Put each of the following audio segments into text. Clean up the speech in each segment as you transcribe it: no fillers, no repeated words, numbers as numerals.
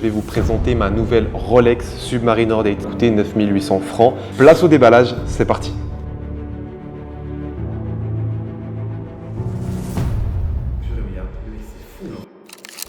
vais vous présenter ma nouvelle Rolex Submariner Date. Coûté 9800 francs. Place au déballage, c'est parti.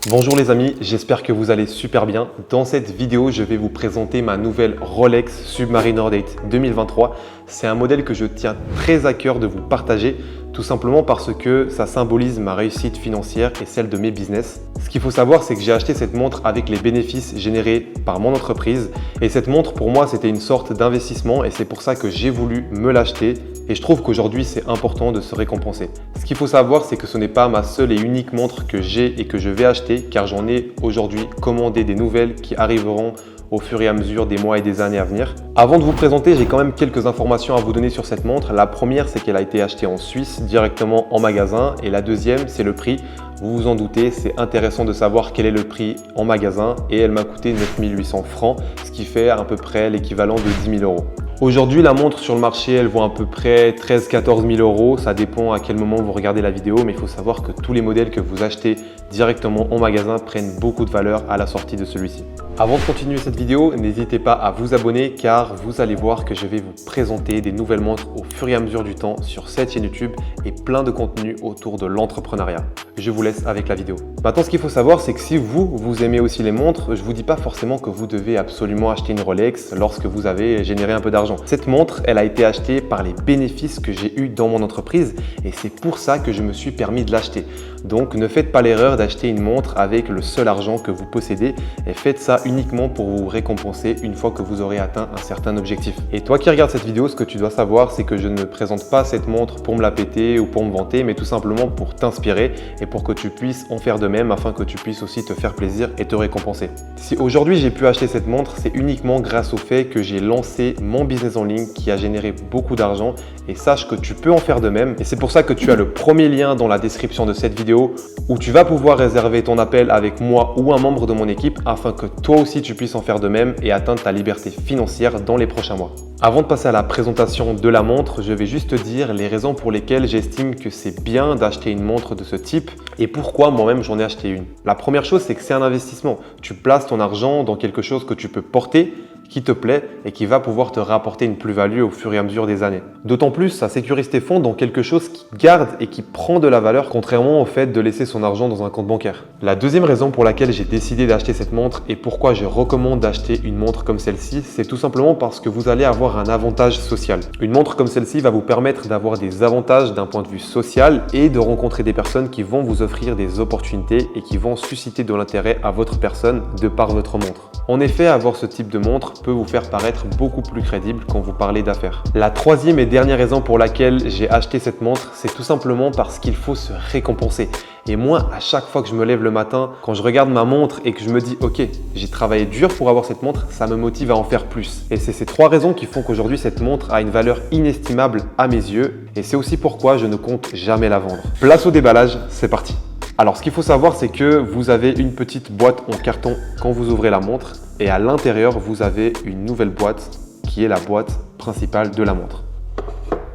Bonjour les amis, j'espère que vous allez super bien. Dans cette vidéo, je vais vous présenter ma nouvelle Rolex Submariner Date 2023. C'est un modèle que je tiens très à cœur de vous partager, tout simplement parce que ça symbolise ma réussite financière et celle de mes business. Ce qu'il faut savoir, c'est que j'ai acheté cette montre avec les bénéfices générés par mon entreprise. Et cette montre, pour moi, c'était une sorte d'investissement et c'est pour ça que j'ai voulu me l'acheter. Et je trouve qu'aujourd'hui, c'est important de se récompenser. Ce qu'il faut savoir, c'est que ce n'est pas ma seule et unique montre que j'ai et que je vais acheter, car j'en ai aujourd'hui commandé des nouvelles qui arriveront au fur et à mesure des mois et des années à venir. Avant de vous présenter, j'ai quand même quelques informations à vous donner sur cette montre. La première, c'est qu'elle a été achetée en Suisse directement en magasin. Et la deuxième, c'est le prix. Vous vous en doutez, c'est intéressant de savoir quel est le prix en magasin. Et elle m'a coûté 9800 francs, ce qui fait à peu près l'équivalent de 10 000 euros. Aujourd'hui, la montre sur le marché, elle vaut à peu près 13-14 000 euros. Ça dépend à quel moment vous regardez la vidéo, mais il faut savoir que tous les modèles que vous achetez directement en magasin prennent beaucoup de valeur à la sortie de celui-ci. Avant de continuer cette vidéo, n'hésitez pas à vous abonner car vous allez voir que je vais vous présenter des nouvelles montres au fur et à mesure du temps sur cette chaîne YouTube et plein de contenu autour de l'entrepreneuriat. Je vous laisse avec la vidéo. Maintenant, ce qu'il faut savoir, c'est que si vous aimez aussi les montres, je ne vous dis pas forcément que vous devez absolument acheter une Rolex lorsque vous avez généré un peu d'argent. Cette montre, elle a été achetée par les bénéfices que j'ai eus dans mon entreprise et c'est pour ça que je me suis permis de l'acheter. Donc, ne faites pas l'erreur d'acheter une montre avec le seul argent que vous possédez et faites ça uniquement pour vous récompenser une fois que vous aurez atteint un certain objectif. Et toi qui regardes cette vidéo, ce que tu dois savoir, c'est que je ne présente pas cette montre pour me la péter ou pour me vanter, mais tout simplement pour t'inspirer et pour que tu puisses en faire de même afin que tu puisses aussi te faire plaisir et te récompenser. Si aujourd'hui j'ai pu acheter cette montre, c'est uniquement grâce au fait que j'ai lancé mon business en ligne qui a généré beaucoup d'argent et sache que tu peux en faire de même. Et c'est pour ça que tu as le premier lien dans la description de cette vidéo où tu vas pouvoir réserver ton appel avec moi ou un membre de mon équipe afin que toi aussi tu puisses en faire de même et atteindre ta liberté financière dans les prochains mois. Avant de passer à la présentation de la montre, je vais juste te dire les raisons pour lesquelles j'estime que c'est bien d'acheter une montre de ce type et pourquoi moi-même j'en ai acheté une. La première chose, c'est que c'est un investissement. Tu places ton argent dans quelque chose que tu peux porter, qui te plaît et qui va pouvoir te rapporter une plus-value au fur et à mesure des années. D'autant plus, ça sécurise tes fonds dans quelque chose qui garde et qui prend de la valeur, contrairement au fait de laisser son argent dans un compte bancaire. La deuxième raison pour laquelle j'ai décidé d'acheter cette montre et pourquoi je recommande d'acheter une montre comme celle-ci, c'est tout simplement parce que vous allez avoir un avantage social. Une montre comme celle-ci va vous permettre d'avoir des avantages d'un point de vue social et de rencontrer des personnes qui vont vous offrir des opportunités et qui vont susciter de l'intérêt à votre personne de par votre montre. En effet, avoir ce type de montre peut vous faire paraître beaucoup plus crédible quand vous parlez d'affaires. La troisième et dernière raison pour laquelle j'ai acheté cette montre, c'est tout simplement parce qu'il faut se récompenser. Et moi, à chaque fois que je me lève le matin, quand je regarde ma montre et que je me dis « Ok, j'ai travaillé dur pour avoir cette montre », ça me motive à en faire plus. Et c'est ces trois raisons qui font qu'aujourd'hui, cette montre a une valeur inestimable à mes yeux. Et c'est aussi pourquoi je ne compte jamais la vendre. Place au déballage, c'est parti. Alors, ce qu'il faut savoir, c'est que vous avez une petite boîte en carton quand vous ouvrez la montre et à l'intérieur, vous avez une nouvelle boîte qui est la boîte principale de la montre.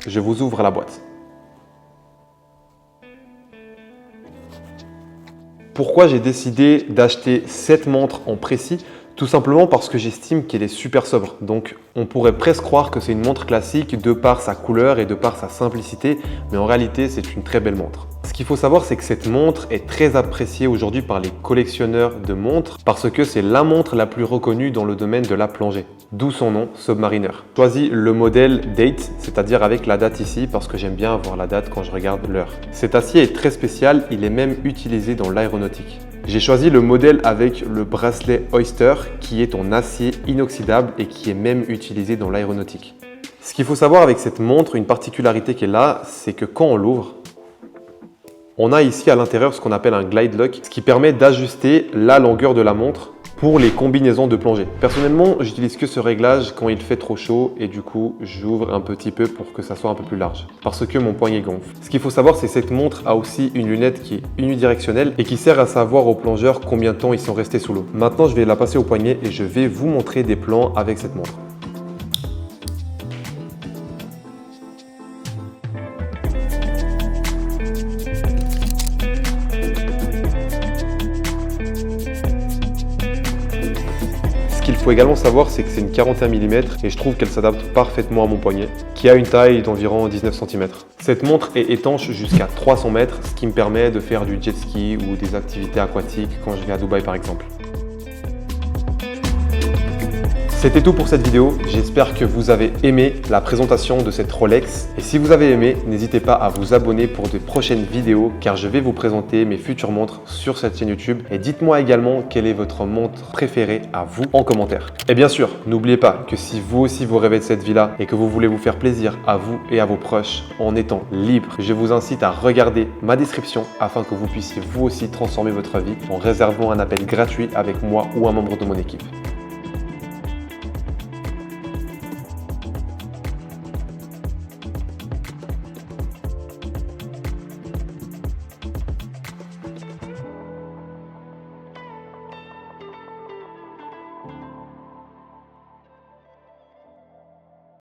Je vous ouvre la boîte. Pourquoi j'ai décidé d'acheter cette montre en précis ? Tout simplement parce que j'estime qu'elle est super sobre. Donc, on pourrait presque croire que c'est une montre classique de par sa couleur et de par sa simplicité, mais en réalité, c'est une très belle montre. Ce qu'il faut savoir, c'est que cette montre est très appréciée aujourd'hui par les collectionneurs de montres parce que c'est la montre la plus reconnue dans le domaine de la plongée. D'où son nom, Submariner. J'ai choisi le modèle Date, c'est-à-dire avec la date ici parce que j'aime bien avoir la date quand je regarde l'heure. Cet acier est très spécial, il est même utilisé dans l'aéronautique. J'ai choisi le modèle avec le bracelet Oyster qui est en acier inoxydable et qui est même utilisé dans l'aéronautique. Ce qu'il faut savoir avec cette montre, une particularité qu'elle a, c'est que quand on l'ouvre, on a ici à l'intérieur ce qu'on appelle un glide lock, ce qui permet d'ajuster la longueur de la montre pour les combinaisons de plongée. Personnellement, j'utilise que ce réglage quand il fait trop chaud et du coup, j'ouvre un petit peu pour que ça soit un peu plus large parce que mon poignet gonfle. Ce qu'il faut savoir, c'est que cette montre a aussi une lunette qui est unidirectionnelle et qui sert à savoir aux plongeurs combien de temps ils sont restés sous l'eau. Maintenant, je vais la passer au poignet et je vais vous montrer des plans avec cette montre. faut également savoir, c'est que c'est une 41 mm et je trouve qu'elle s'adapte parfaitement à mon poignet, qui a une taille d'environ 19 cm. Cette montre est étanche jusqu'à 300 mètres, ce qui me permet de faire du jet ski ou des activités aquatiques quand je vais à Dubaï par exemple. C'était tout pour cette vidéo, j'espère que vous avez aimé la présentation de cette Rolex et si vous avez aimé, n'hésitez pas à vous abonner pour de prochaines vidéos car je vais vous présenter mes futures montres sur cette chaîne YouTube et dites-moi également quelle est votre montre préférée à vous en commentaire. Et bien sûr, n'oubliez pas que si vous aussi vous rêvez de cette vie-là et que vous voulez vous faire plaisir à vous et à vos proches en étant libre, je vous incite à regarder ma description afin que vous puissiez vous aussi transformer votre vie en réservant un appel gratuit avec moi ou un membre de mon équipe.